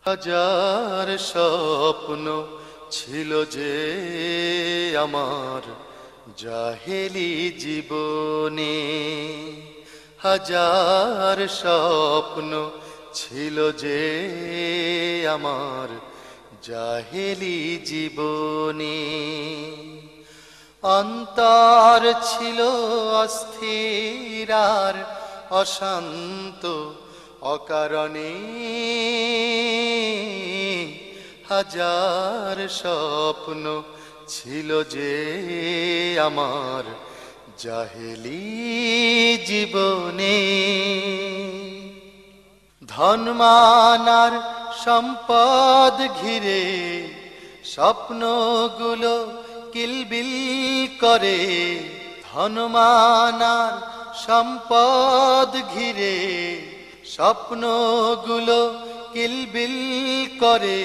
হাজার স্বপ্ন ছিল যে আমার জাহেলি জীবনে, হাজার স্বপ্ন ছিল যে আমার জাহেলি জীবনে। অন্তর ছিল অস্থির আর অশান্ত অকারণে, হাজার স্বপ্ন ছিল যে আমার জাহেলি জীবনে। ধনমানার সম্পদ ঘিরে স্বপ্নগুলো কিলবিল করে, ধনমানার সম্পদ ঘিরে স্বপ্নগুলো কিলবিল করে।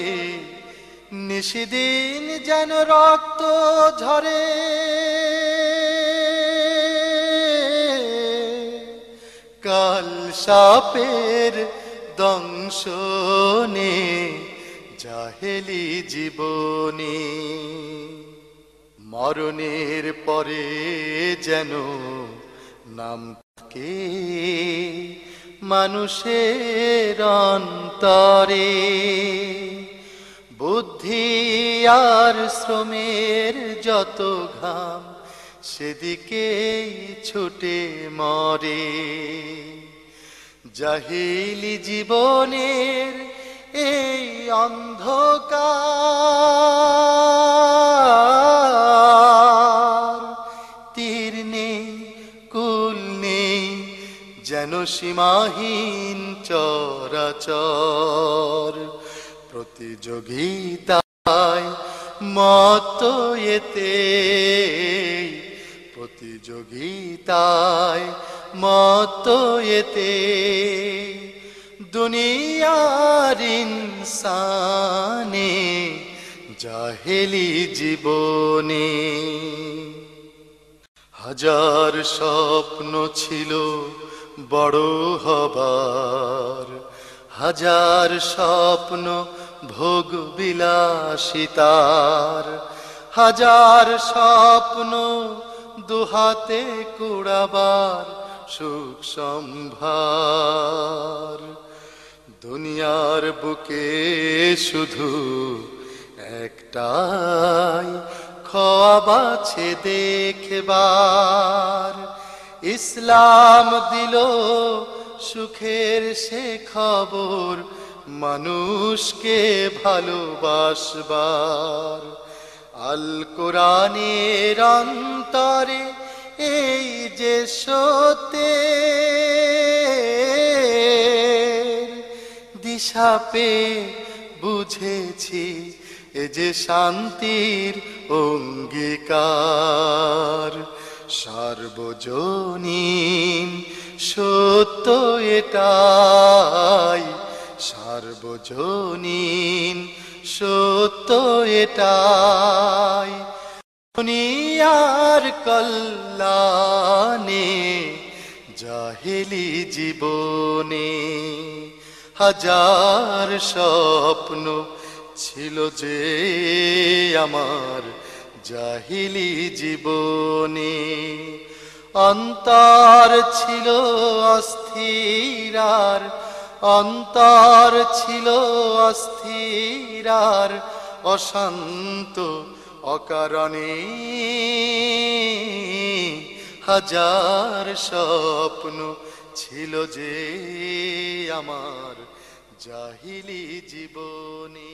নিশিদিন যেন রক্ত ঝরে, কাল সাপের দংশনে জাহেলি জীবনে। মরণের পরে যেন নাম থাকে মানুষের অন্তরে, বুদ্ধি আর শ্রমের যত ঘাম সেদিকেই ছুটে মরে। জাহেলি জীবনের এই অন্ধকার, তীর নেই কুল নেই যেন সীমাহীন চরাচর। প্রতিযোগিতায় মত এতে, প্রতিযোগিতায় মত এতে দুনিয়ার ইনসানে জাহেলি জীবনে। হাজার স্বপ্ন ছিল বড় হবার, হাজার স্বপ্ন ভোগ বিলাসিতার, হাজার স্বপ্ন দুহাতে কুড়াবার সুখ সম্ভার। দুনিয়ার বুকে শুধু একটাই খোয়াব আছে দেখবার, ইসলাম দিল সুখের সে খবর মানুষকে ভালোবাসবার। আল কোরআনের অন্তরে এই যে সত্যের দিশা পেয়ে বুঝেছি, এ যে শান্তির অঙ্গীকার। সার্বজনীন সত্য এটাই, সার্বজনীন সত্য এটাই। দুনিয়ার কল্যাণে জাহেলি জীবনে হাজার স্বপ্ন ছিল যে আমার জাহেলি জীবনে। অন্তর ছিল অস্থির আর, অন্তর ছিল অস্থির আর অশান্ত অকারণে, হাজার স্বপ্ন ছিল যে আমার জাহেলি জীবনে।